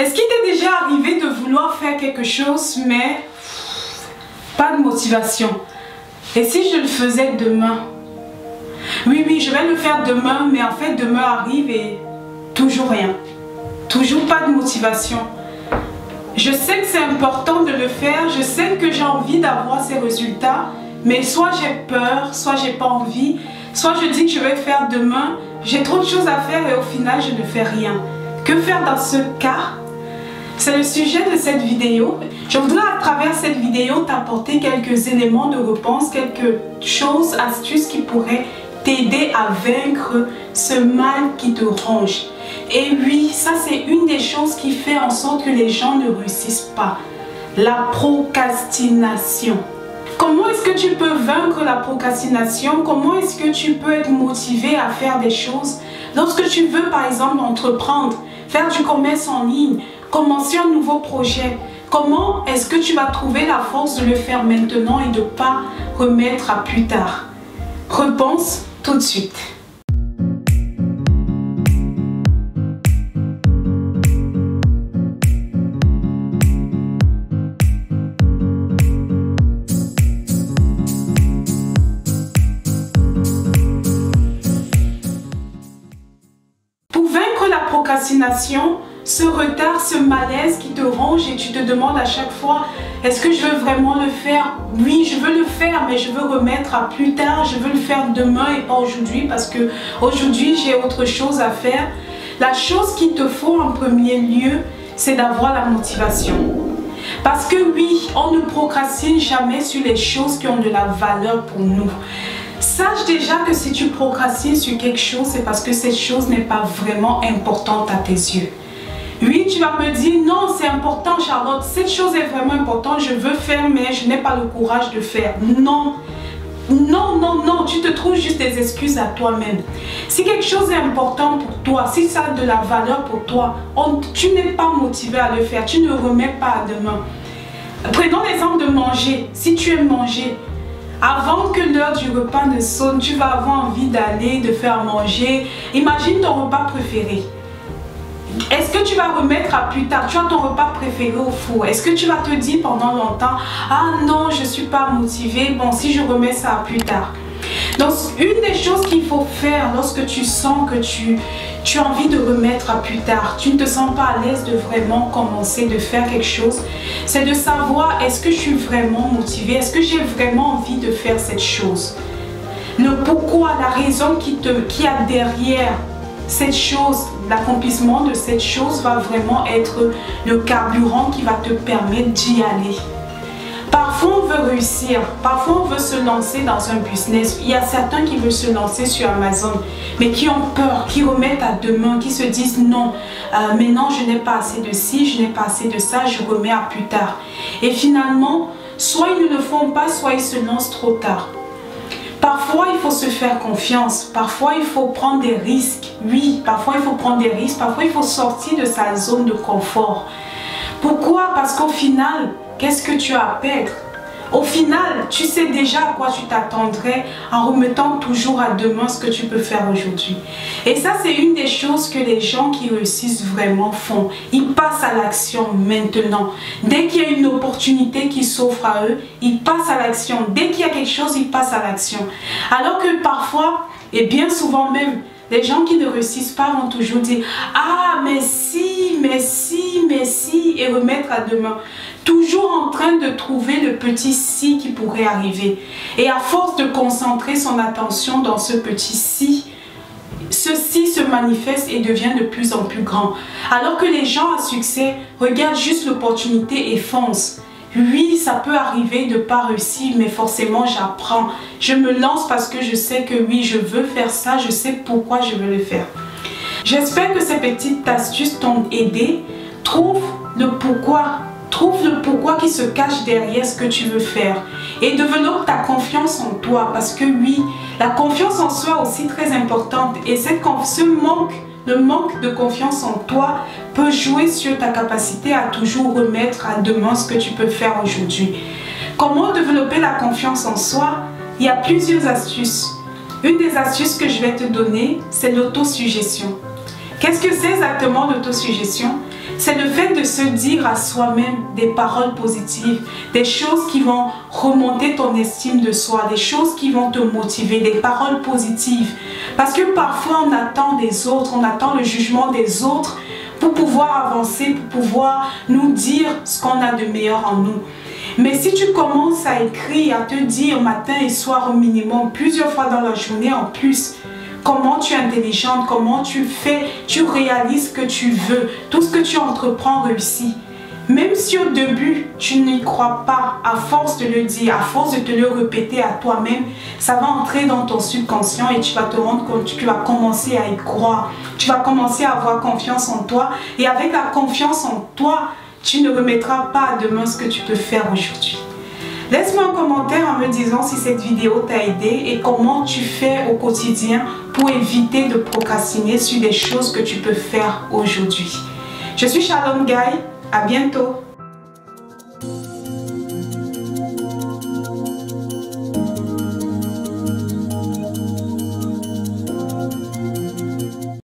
Est-ce qu'il t'est déjà arrivé de vouloir faire quelque chose, mais pas de motivation? Et si je le faisais demain? Oui, je vais le faire demain, mais en fait demain arrive et toujours rien. Toujours pas de motivation. Je sais que c'est important de le faire, je sais que j'ai envie d'avoir ces résultats, mais soit j'ai peur, soit j'ai pas envie, soit je dis que je vais faire demain, j'ai trop de choses à faire et au final je ne fais rien. Que faire dans ce cas? C'est le sujet de cette vidéo. Je voudrais à travers cette vidéo t'apporter quelques éléments de réponse, quelques choses, astuces qui pourraient t'aider à vaincre ce mal qui te ronge. Et oui, ça c'est une des choses qui fait en sorte que les gens ne réussissent pas. La procrastination. Comment est-ce que tu peux vaincre la procrastination? Comment est-ce que tu peux être motivé à faire des choses? Lorsque tu veux par exemple entreprendre, faire du commerce en ligne, commencer un nouveau projet, comment est-ce que tu vas trouver la force de le faire maintenant et de ne pas remettre à plus tard? Réponse tout de suite. Pour vaincre la procrastination, ce retard, ce malaise qui te ronge et tu te demandes à chaque fois, est-ce que je veux vraiment le faire? Oui, je veux le faire, mais je veux remettre à plus tard, je veux le faire demain et pas aujourd'hui parce que aujourd'hui j'ai autre chose à faire. La chose qu'il te faut en premier lieu, c'est d'avoir la motivation. Parce que oui, on ne procrastine jamais sur les choses qui ont de la valeur pour nous. Sache déjà que si tu procrastines sur quelque chose, c'est parce que cette chose n'est pas vraiment importante à tes yeux. Oui, tu vas me dire, non, c'est important Charlotte, cette chose est vraiment importante, je veux faire, mais je n'ai pas le courage de faire. Non, tu te trouves juste des excuses à toi-même. Si quelque chose est important pour toi, si ça a de la valeur pour toi, tu n'es pas motivé à le faire, tu ne remets pas à demain. Prenons l'exemple de manger. Si tu aimes manger, avant que l'heure du repas ne sonne, tu vas avoir envie d'aller, de faire manger. Imagine ton repas préféré. Est-ce que tu vas remettre à plus tard? Tu as ton repas préféré au four. Est-ce que tu vas te dire pendant longtemps, ah non, je ne suis pas motivée, bon, si je remets ça à plus tard. Donc, une des choses qu'il faut faire lorsque tu sens que tu as envie de remettre à plus tard, tu ne te sens pas à l'aise de vraiment commencer, de faire quelque chose, c'est de savoir, est-ce que je suis vraiment motivée? Est-ce que j'ai vraiment envie de faire cette chose? Le pourquoi, la raison qui a derrière cette chose, l'accomplissement de cette chose va vraiment être le carburant qui va te permettre d'y aller. Parfois on veut réussir, parfois on veut se lancer dans un business. Il y a certains qui veulent se lancer sur Amazon, mais qui ont peur, qui remettent à demain, qui se disent non, mais non, je n'ai pas assez de ci, je n'ai pas assez de ça, je remets à plus tard. Et finalement, soit ils ne le font pas, soit ils se lancent trop tard. Parfois, il faut se faire confiance. Parfois, il faut prendre des risques. Oui, parfois, il faut prendre des risques. Parfois, il faut sortir de sa zone de confort. Pourquoi? Parce qu'au final, qu'est-ce que tu as à perdre? Au final, tu sais déjà à quoi tu t'attendrais en remettant toujours à demain ce que tu peux faire aujourd'hui. Et ça, c'est une des choses que les gens qui réussissent vraiment font. Ils passent à l'action maintenant. Dès qu'il y a une opportunité qui s'offre à eux, ils passent à l'action. Dès qu'il y a quelque chose, ils passent à l'action. Alors que parfois, et bien souvent même, les gens qui ne réussissent pas vont toujours dire « Ah, mais si, et remettre à demain. » Toujours en train de trouver le petit si qui pourrait arriver. Et à force de concentrer son attention dans ce petit si, ceci se manifeste et devient de plus en plus grand. Alors que les gens à succès regardent juste l'opportunité et foncent. Oui, ça peut arriver de ne pas réussir, mais forcément j'apprends. Je me lance parce que je sais que oui, je veux faire ça, je sais pourquoi je veux le faire. J'espère que ces petites astuces t'ont aidé. Trouve le pourquoi qui se cache derrière ce que tu veux faire. Et développe ta confiance en toi. Parce que oui, la confiance en soi est aussi très importante. Et le manque de confiance en toi peut jouer sur ta capacité à toujours remettre à demain ce que tu peux faire aujourd'hui. Comment développer la confiance en soi? Il y a plusieurs astuces. Une des astuces que je vais te donner, c'est l'autosuggestion. Qu'est-ce que c'est exactement l'autosuggestion? C'est le fait de se dire à soi-même des paroles positives, des choses qui vont remonter ton estime de soi, des choses qui vont te motiver, des paroles positives. Parce que parfois on attend des autres, on attend le jugement des autres pour pouvoir avancer, pour pouvoir nous dire ce qu'on a de meilleur en nous. Mais si tu commences à écrire, à te dire matin et soir au minimum, plusieurs fois dans la journée en plus, comment tu es intelligente, comment tu fais, tu réalises ce que tu veux, tout ce que tu entreprends réussit. Même si au début, tu n'y crois pas, à force de le dire, à force de te le répéter à toi-même, ça va entrer dans ton subconscient et tu vas te rendre compte, tu vas commencer à y croire. Tu vas commencer à avoir confiance en toi et avec la confiance en toi, tu ne remettras pas à demain ce que tu peux faire aujourd'hui. Laisse-moi un commentaire en me disant si cette vidéo t'a aidé et comment tu fais au quotidien pour éviter de procrastiner sur des choses que tu peux faire aujourd'hui. Je suis Shalom Guy, à bientôt.